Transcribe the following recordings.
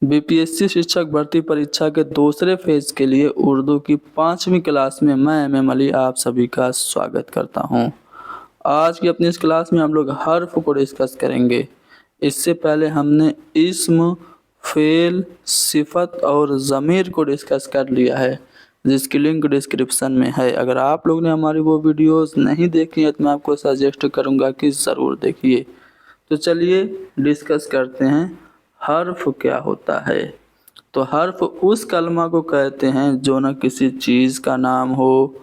BPSC शिक्षक भर्ती परीक्षा के दूसरे फेज के लिए उर्दू की 5वीं क्लास में मैं एमएम अली आप सभी का स्वागत करता हूं। आज की अपनी इस क्लास में हम लोग हर्फ को डिस्कस करेंगे। इससे पहले हमने इस्म, फेल, सिफत और ज़मीर को डिस्कस कर लिया है, जिसकी लिंक डिस्क्रिप्शन में है। अगर आप लोग ने हमारी वो वीडियोस नहीं देखी है तो मैं आपको सजेस्ट करूँगा कि ज़रूर देखिए। तो चलिए डिस्कस करते हैं हर्फ क्या होता है। तो हर्फ उस कलमा को कहते हैं जो न किसी चीज़ का नाम हो,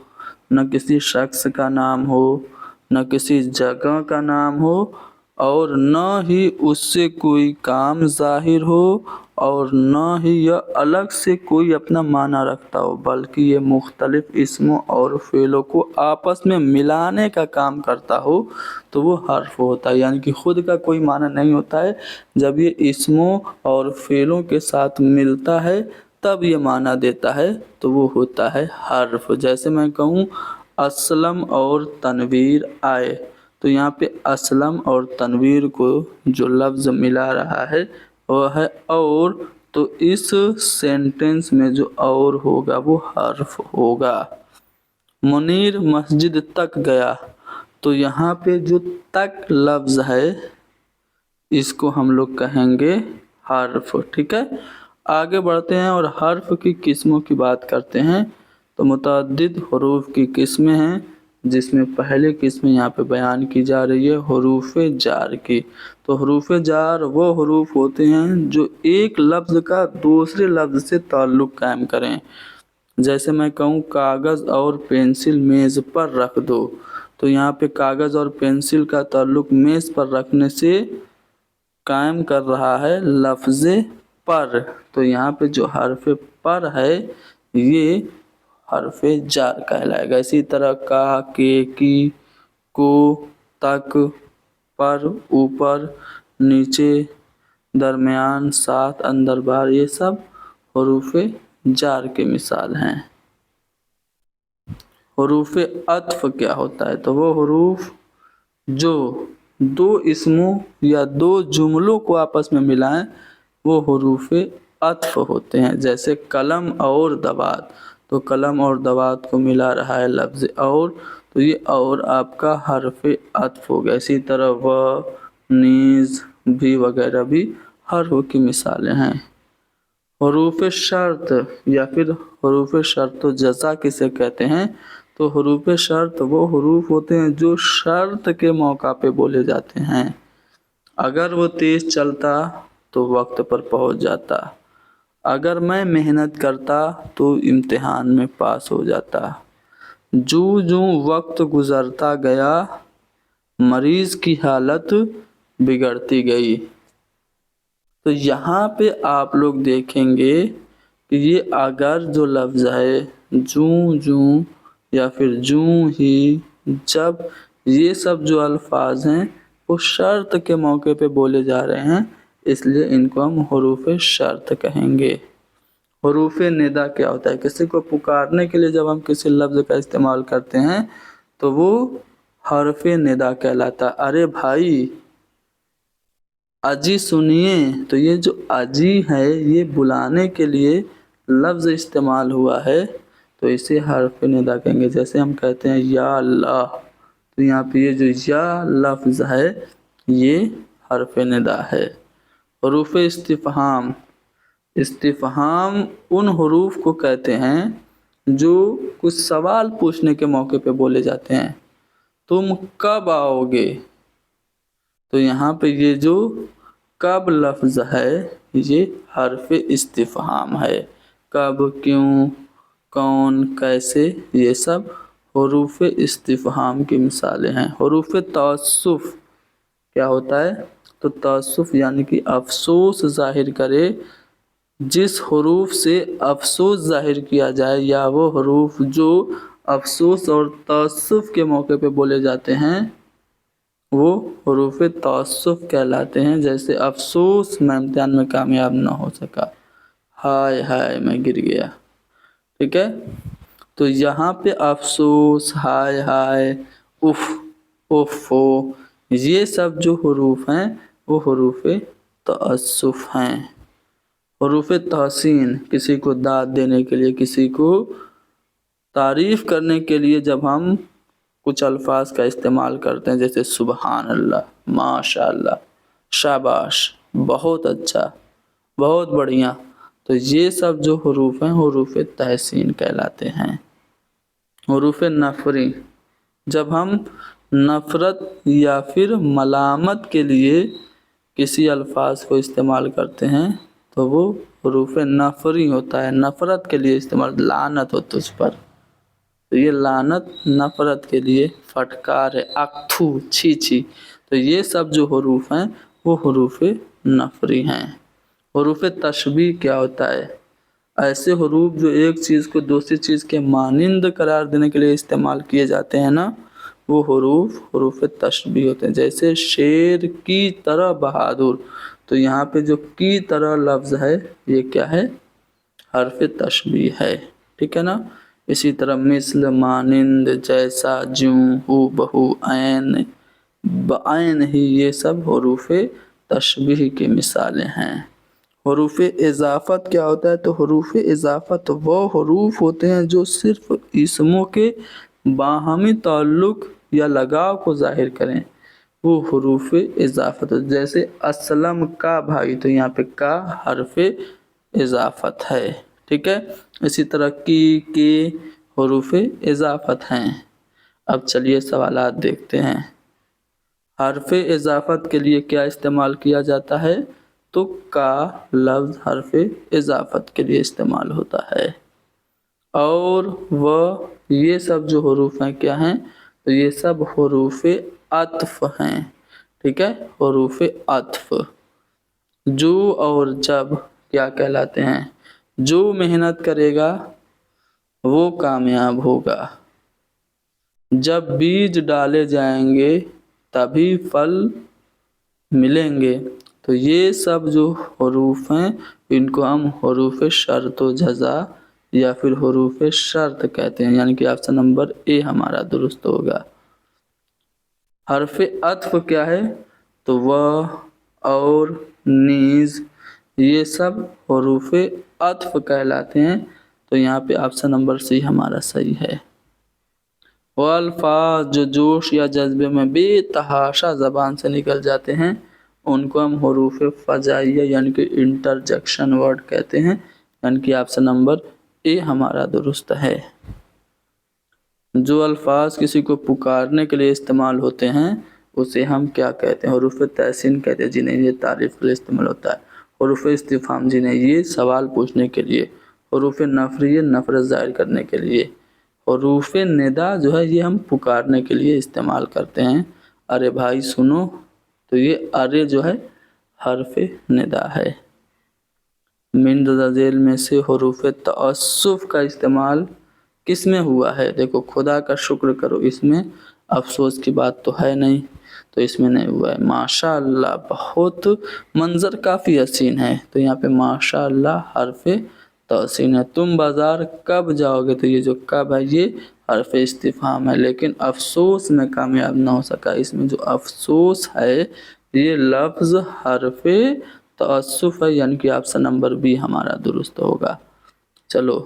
न किसी शख्स का नाम हो, न किसी जगह का नाम हो, और न ही उससे कोई काम जाहिर हो, और न ही यह अलग से कोई अपना माना रखता हो, बल्कि ये मुख्तलिफ इस्मों और फ़ेलों को आपस में मिलाने का काम करता हो, तो वो हर्फ होता है। यानी कि खुद का कोई माना नहीं होता है, जब ये इस्मों और फ़ेलों के साथ मिलता है तब ये माना देता है, तो वो होता है हर्फ। जैसे मैं कहूँ असलम और तनवीर आए, तो यहाँ पे असलम और तनवीर को जो लफ्ज़ मिला रहा है वो है और, तो इस सेंटेंस में जो और होगा वो हर्फ होगा। मुनीर मस्जिद तक गया, तो यहाँ पे जो तक लफ्ज़ है इसको हम लोग कहेंगे हर्फ। ठीक है, आगे बढ़ते हैं और हर्फ की किस्मों की बात करते हैं। तो मुतअद्दिद हरूफ की किस्में हैं, जिसमें पहले किस्म यहाँ पे बयान की जा रही है हरूफ जार की। तो हरूफ जार वो हरूफ होते हैं जो एक लफ्ज़ का दूसरे लफ्ज़ से ताल्लुक़ कायम करें। जैसे मैं कहूँ कागज़ और पेंसिल मेज़ पर रख दो, तो यहाँ पे कागज़ और पेंसिल का ताल्लुक़ मेज़ पर रखने से कायम कर रहा है लफ्ज़ पर। तो यहाँ पे जो हर्फ पर है ये हर्फ जार कहलाएगा। इसी तरह का, के, की, को, तक, पर, ऊपर, नीचे, दरमियान, साथ, अंदर, बाहर, ये सब हरूफ जार के मिसाल हैं। हरूफ अत्फ क्या होता है? तो वो हरूफ जो दो इसमों या दो जुमलों को आपस में मिलाएं वो हरूफ अत्फ होते हैं। जैसे कलम और दवात, तो कलम और दवात को मिला रहा है लफ्ज़ और, तो ये और आपका हर्फ अत्फ हो गया। इसी तरह व, नीज़, भी वगैरह भी हर्फ की मिसालें हैं। हरूफ शर्त या फिर हरूफ शर्त जज़ा किसे कहते हैं? तो हरूफ शर्त वो हरूफ होते हैं जो शर्त के मौका पे बोले जाते हैं। अगर वो तेज़ चलता तो वक्त पर पहुंच जाता, अगर मैं मेहनत करता तो इम्तिहान में पास हो जाता। जूं जूं वक्त गुज़रता गया, मरीज़ की हालत बिगड़ती गई। तो यहाँ पे आप लोग देखेंगे कि ये अगर जो लफ्ज़ है जूं जूं या फिर जूं ही, जब ये सब जो अल्फाज हैं वो शर्त के मौके पे बोले जा रहे हैं, इसलिए इनको हम हरूफ शर्त कहेंगे। हरूफ निदा क्या होता है? किसी को पुकारने के लिए जब हम किसी लफ्ज़ का इस्तेमाल करते हैं तो वो हर्फ निदा कहलाता। अरे भाई अजी सुनिए, तो ये जो अजी है ये बुलाने के लिए लफ्ज़ इस्तेमाल हुआ है, तो इसे हर्फ निदा कहेंगे। जैसे हम कहते हैं या अल्लाह, तो यहाँ पे ये जो या लफ्ज़ है ये हर्फ निदा है। हरूफ इस्तिफ़हाम, इस्तिफ़हाम उन हरूफ को कहते हैं जो कुछ सवाल पूछने के मौके पे बोले जाते हैं। तुम कब आओगे? तो यहाँ पे ये जो कब लफ्ज़ है ये हर्फ इस्तिफ़हाम है। कब, क्यों, कौन, कैसे, ये सब हरूफ इस्तिफ़हाम की मिसालें हैं। हरूफ तअस्सुफ़ क्या होता है? तो तअस्सुफ़ यानी कि अफ़सोस ज़ाहिर करे, जिस हरूफ से अफ़सोस ज़ाहिर किया जाए या वो हरूफ जो अफ़सोस और तअस्सुफ़ के मौके पे बोले जाते हैं वो हरूफ तअस्सुफ़ कहलाते हैं। जैसे अफ़सोस मैं इम्तिहान में कामयाब ना हो सका, हाय हाय मैं गिर गया। ठीक है, तो यहाँ पे अफ़सोस, हाय हाय, उफ़, उफ़्फ़ो, ये सब जो हरूफ हैं वो हरूफ तअस्सुफ़ हैं। حروف تحسین किसी को दाद देने के लिए, किसी को तारीफ करने के लिए जब हम कुछ अल्फाज का इस्तेमाल करते हैं, जैसे सुबहान अल्लाह, माशाअल्लाह, शाबाश, बहुत अच्छा, बहुत बढ़िया, तो ये सब जो हरूफ हैं हरूफ तहसीन कहलाते हैं। हरूफ नफरी, जब हम नफ़रत या फिर मलामत के लिए किसी अल्फाज को इस्तेमाल करते हैं तो वो हरूफ नफरी होता है, नफ़रत के लिए इस्तेमाल, लानत हो तुझ पर, तो ये लानत नफ़रत के लिए, फटकार है, अक्थू, छी छी, तो ये सब जो हरूफ हैं वो हरूफ नफरी हैं। हरूफ तशबीह क्या होता है? ऐसे हरूफ जो एक चीज़ को दूसरी चीज़ के मानिंद करार देने के लिए इस्तेमाल किए जाते हैं ना, वो हरूफ तशबीह होते हैं। जैसे शेर की तरह बहादुर, तो यहाँ पे जो की तरह लफ्ज़ है ये क्या है? हर्फ तशबीह है, ठीक है ना। इसी तरह मिस्ल, मानिंद, जैसा, ज्यों, हू बहू, ऐन, बआइन ही, ये सब हरूफ तशबीह की मिसालें हैं। हरूफ इजाफत क्या होता है? तो हरूफ इजाफत वो हरूफ होते हैं जो सिर्फ इसमों के बाहमी ताल्लुक़ या लगाव को ज़ाहिर करें, वो हरूफ इजाफत। जैसे असलम का भाई, तो यहाँ पे का हर्फ इजाफत है, ठीक है। इसी तरह की, के हरूफ इजाफत हैं। अब चलिए सवालात देखते हैं। हर्फ इजाफत के लिए क्या इस्तेमाल किया जाता है? तो का लफ्ज़ हर्फ इजाफत के लिए इस्तेमाल होता है। और वह, ये सब जो हरूफ हैं क्या हैं? तो ये सब हरूफ अत्फ हैं, ठीक है, हरूफ अत्फ। जो और जब क्या कहलाते हैं? जो मेहनत करेगा वो कामयाब होगा, जब बीज डाले जाएंगे तभी फल मिलेंगे, तो ये सब जो हरूफ हैं इनको हम हरूफ शर्त व जज़ा या फिर हरूफ शर्त कहते हैं, यानी कि ऑप्शन नंबर ए हमारा दुरुस्त होगा। हर्फ अत्फ क्या है? तो वह, और, नीज़, ये सब हरूफ अत्फ कहलाते हैं, तो यहाँ पे ऑप्शन नंबर सी हमारा सही है। वो अल्फाज जो जोश या जज्बे में बेतहाशा ज़बान से निकल जाते हैं उनको हम हरूफ फ़जाइया यानी कि इंटरजेक्शन वर्ड कहते हैं, यानी कि ऑप्शन नंबर ए हमारा दुरुस्त है। जो अल्फाज किसी को पुकारने के लिए इस्तेमाल होते हैं उसे हम क्या कहते हैं? हरूफ तहसीन कहते हैं, जिन्हें ये तारीफ़ के लिए इस्तेमाल होता है। हरूफ इस्तिफ़हाम, जिन्हें ये सवाल पूछने के लिए। हरूफ नफरी, नफ़रत ज़ाहिर करने के लिए। हरूफ निदा जो है ये हम पुकारने के लिए इस्तेमाल करते हैं, अरे भाई सुनो, तो ये अरे जो है हर्फ निदा है। मिन ज़ेल में से हरूफ तअस्सुफ़ का इस्तेमाल किस में हुआ है? देखो, खुदा का शुक्र करो, इसमें अफसोस की बात तो है नहीं, तो इसमें नहीं हुआ है। माशाअल्लाह, बहुत मंजर काफ़ी हसीन है, तो यहाँ पे माशाअल्लाह हर्फ तहसीन है। तुम बाज़ार कब जाओगे? तो ये जो कब है ये हर्फ इस्तिफ़हाम है, लेकिन अफसोस में कामयाब ना हो सका। इसमें जो अफसोस है ये लफ्ज़ हर्फ तअस्सुफ़ है, यानी कि ऑप्शन नंबर बी हमारा दुरुस्त होगा। चलो,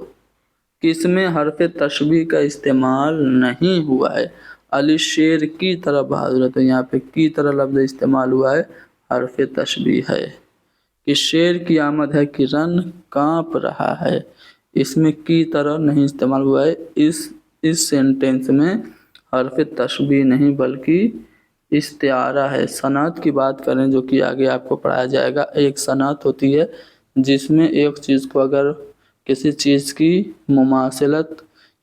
किसमें हर्फ तशबीह का इस्तेमाल नहीं हुआ है? अली शेर की तरह बहादुर है, तो यहाँ पे की तरह लफ्ज़ इस्तेमाल हुआ है, हर्फ तशबीह है। कि शेर की आमद है कि रन काँप रहा है, इसमें की तरह नहीं इस्तेमाल हुआ है। इस सेंटेंस में हर्फ तशबीह नहीं बल्कि इस्तिआरा है। सनअत की बात करें जो कि आगे आपको पढ़ाया जाएगा, एक सनअत होती है जिसमें एक चीज़ को अगर किसी चीज़ की मुमासलत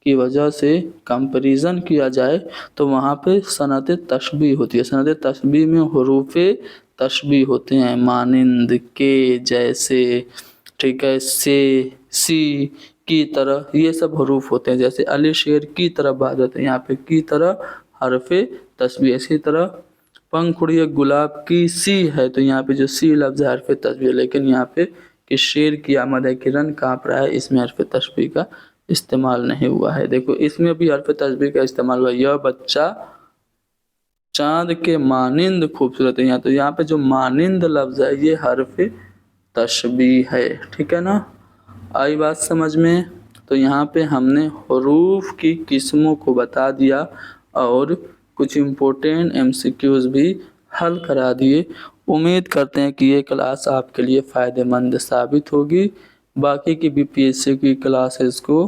की वजह से कंपैरिजन किया जाए तो वहाँ पे सनअत तशबीह होती है। सनअत तशबीह में हरूफ तशबीह होते हैं, मानिंद, के, जैसे, ठीक है, से, सी, की तरह, ये सब हरूफ होते हैं। जैसे अली शेर की तरह बहादुर है, यहाँ पे की तरह हर्फ तशबीह। इसी तरह पंख उड़िए गुलाब की सी है, तो यहाँ पे जो सी लफ्ज़ है हर्फ तशबीह, लेकिन यहाँ पे कि शेर की आमद है कि रन काँप रहा है, इसमें हर्फ तशबीह का इस्तेमाल नहीं हुआ है। देखो, इसमें भी हर्फ तशबीह का इस्तेमाल हुआ, यह बच्चा चाँद के मानिंद खूबसूरत है। यहाँ तो यहाँ पे जो मानिंद लफ्ज़ है ये हर्फ तशबीह है। ठीक है ना, आई बात समझ में। तो यहाँ पे हमने हरूफ की किस्मों को बता दिया और कुछ इम्पोर्टेंट एमसीक्यूज भी हल करा दिए। उम्मीद करते हैं कि ये क्लास आपके लिए फ़ायदेमंद साबित होगी। बाकी की बीपीएससी की क्लासेस को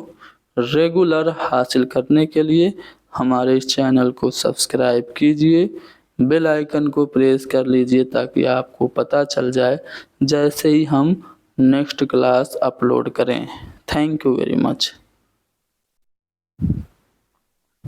रेगुलर हासिल करने के लिए हमारे इस चैनल को सब्सक्राइब कीजिए, बेल आइकन को प्रेस कर लीजिए ताकि आपको पता चल जाए जैसे ही हम नेक्स्ट क्लास अपलोड करें। Thank you very much.